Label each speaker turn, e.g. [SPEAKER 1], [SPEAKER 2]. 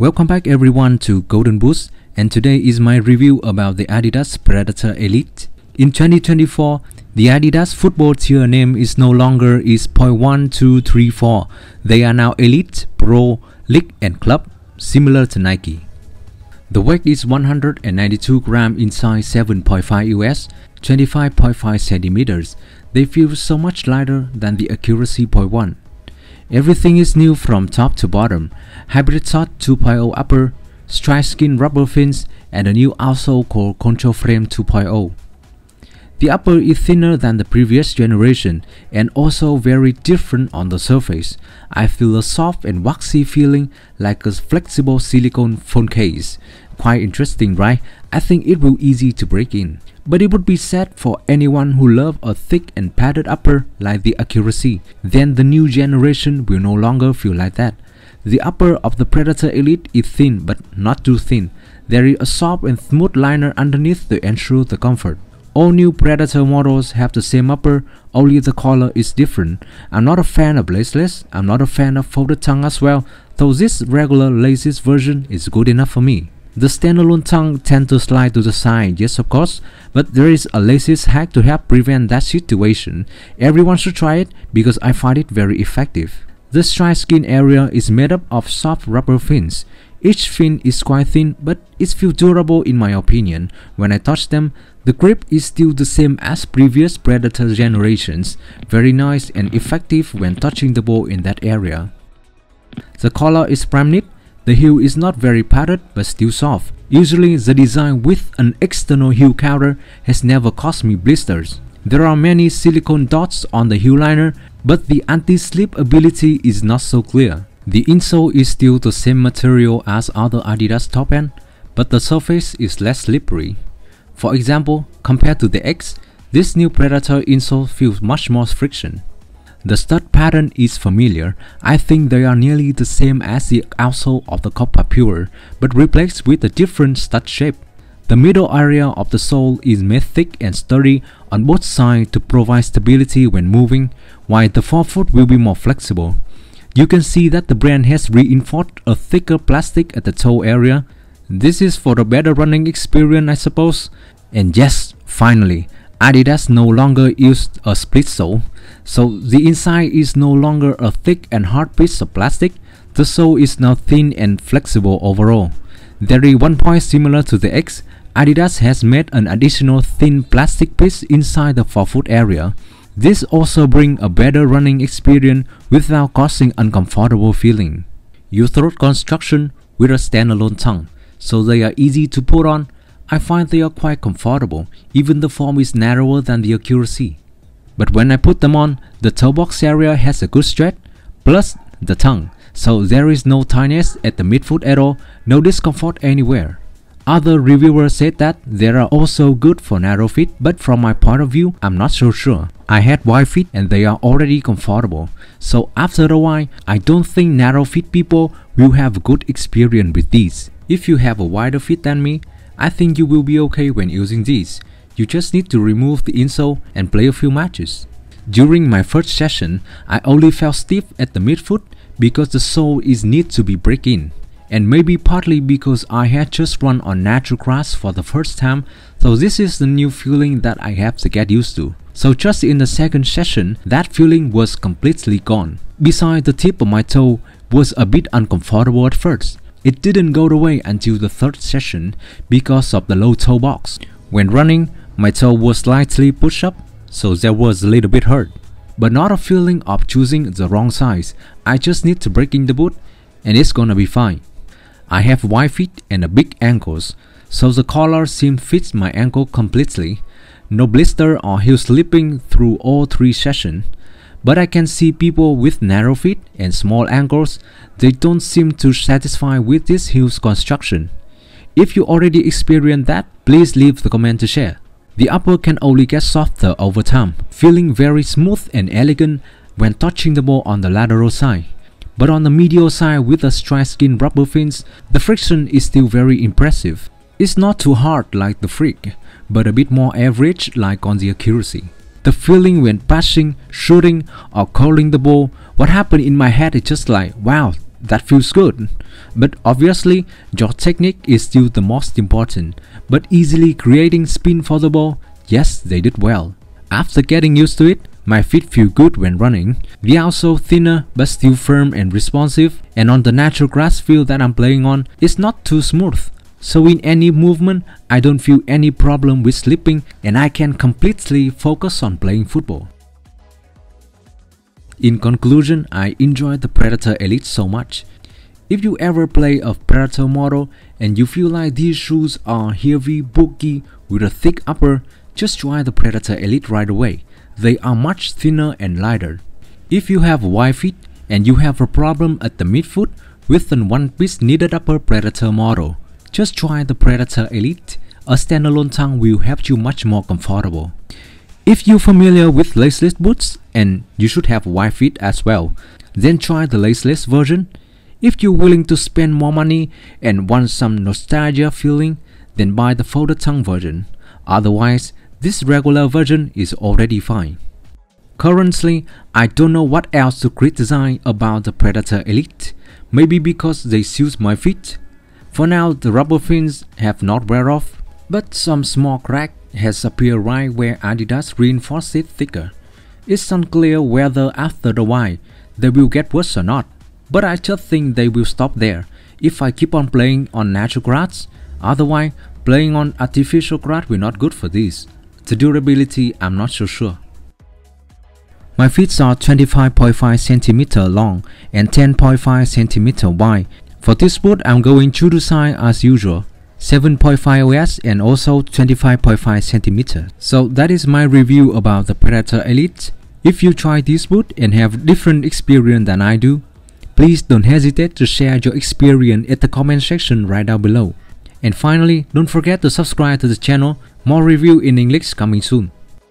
[SPEAKER 1] Welcome back everyone to Golden Boost, and today is my review about the ADIDAS Predator Elite. In 2024, the ADIDAS football tier name is no longer is 0.1234. They are now Elite, Pro, League and Club, similar to Nike. The weight is 192 grams in size 7.5 US, 25.5 centimeters. They feel so much lighter than the Accuracy 0.1. Everything is new from top to bottom. Hybrid Shot 2.0 upper, stripe skin rubber fins, and a new outsole called Control Frame 2.0. The upper is thinner than the previous generation and also very different on the surface. I feel a soft and waxy feeling like a flexible silicone phone case. Quite interesting, right? I think it will easy to break in. But it would be sad for anyone who loves a thick and padded upper like the Accuracy. Then the new generation will no longer feel like that. The upper of the Predator Elite is thin but not too thin. There is a soft and smooth liner underneath to ensure the comfort. All new Predator models have the same upper, only the color is different. I'm not a fan of laceless. I'm not a fan of folded tongue as well, though this regular laceless version is good enough for me. The standalone tongue tends to slide to the side, yes of course, but there is a laces hack to help prevent that situation. Everyone should try it because I find it very effective. The stripe skin area is made up of soft rubber fins. Each fin is quite thin, but it feels durable in my opinion. When I touch them, the grip is still the same as previous Predator generations. Very nice and effective when touching the ball in that area. The collar is prime knit. The heel is not very padded but still soft. Usually the design with an external heel counter has never caused me blisters. There are many silicone dots on the heel liner, but the anti-slip ability is not so clear. The insole is still the same material as other Adidas top end, but the surface is less slippery. For example, compared to the X, this new Predator insole feels much more friction. The stud pattern is familiar. I think they are nearly the same as the outsole of the Copa Pure, but replaced with a different stud shape. The middle area of the sole is made thick and sturdy on both sides to provide stability when moving, while the forefoot will be more flexible. You can see that the brand has reinforced a thicker plastic at the toe area. This is for the better running experience, I suppose. And yes, finally, Adidas no longer used a split sole, so the inside is no longer a thick and hard piece of plastic. The sole is now thin and flexible overall. There is one point similar to the X. Adidas has made an additional thin plastic piece inside the forefoot area. This also brings a better running experience without causing uncomfortable feeling. You throat construction with a standalone tongue, so they are easy to put on. I find they are quite comfortable, even the form is narrower than the Accuracy. But when I put them on, the toe box area has a good stretch, plus the tongue, so there is no tightness at the midfoot at all, no discomfort anywhere. Other reviewers said that they are also good for narrow feet, but from my point of view, I'm not so sure. I had wide feet and they are already comfortable, so after a while, I don't think narrow feet people will have a good experience with these. If you have a wider feet than me, I think you will be okay when using these. You just need to remove the insole and play a few matches. During my first session, I only felt stiff at the midfoot because the sole is need to be break in. And maybe partly because I had just run on natural grass for the first time, so this is the new feeling that I have to get used to. So just in the second session, that feeling was completely gone. Besides, the tip of my toe was a bit uncomfortable at first. It didn't go away until the third session because of the low toe box. When running, my toe was slightly pushed up, so there was a little bit hurt. But not a feeling of choosing the wrong size. I just need to break in the boot and it's gonna be fine. I have wide feet and a big ankles, so the collar seems fits my ankle completely. No blister or heel slipping through all 3 sessions. But I can see people with narrow feet and small ankles, they don't seem too satisfied with this heel construction. If you already experienced that, please leave the comment to share. The upper can only get softer over time, feeling very smooth and elegant when touching the ball on the lateral side. But on the medial side with the stripe skin rubber fins, the friction is still very impressive. It's not too hard like the Freak, but a bit more average like on the Accuracy. The feeling when passing, shooting or calling the ball, what happened in my head is just like, wow, that feels good. But obviously, your technique is still the most important. But easily creating spin for the ball, yes, they did well. After getting used to it, my feet feel good when running. They are also thinner but still firm and responsive, and on the natural grass field that I'm playing on, it's not too smooth. So in any movement, I don't feel any problem with slipping, and I can completely focus on playing football. In conclusion, I enjoy the Predator Elite so much. If you ever play a Predator model and you feel like these shoes are heavy, bulky, with a thick upper, just try the Predator Elite right away. They are much thinner and lighter. If you have wide feet and you have a problem at the midfoot with an one-piece knitted upper Predator model, just try the Predator Elite. A standalone tongue will help you much more comfortable. If you're familiar with laceless boots, and you should have wide feet as well, then try the laceless version. If you're willing to spend more money and want some nostalgia feeling, then buy the folded tongue version. Otherwise, this regular version is already fine. Currently, I don't know what else to criticize about the Predator Elite, maybe because they suit my feet. For now, the rubber fins have not wear off, but some small crack has appeared right where Adidas reinforced it thicker. It's unclear whether after a while they will get worse or not, but I just think they will stop there if I keep on playing on natural grass. Otherwise, playing on artificial grass will not good for this. The durability, I'm not so sure. My feet are 25.5 cm long and 10.5 cm wide. For this boot, I'm going true to size as usual, 7.5 OS and also 25.5 cm. So that is my review about the Predator Elite. If you try this boot and have different experience than I do, please don't hesitate to share your experience in the comment section right down below. And finally, don't forget to subscribe to the channel. More review in English coming soon.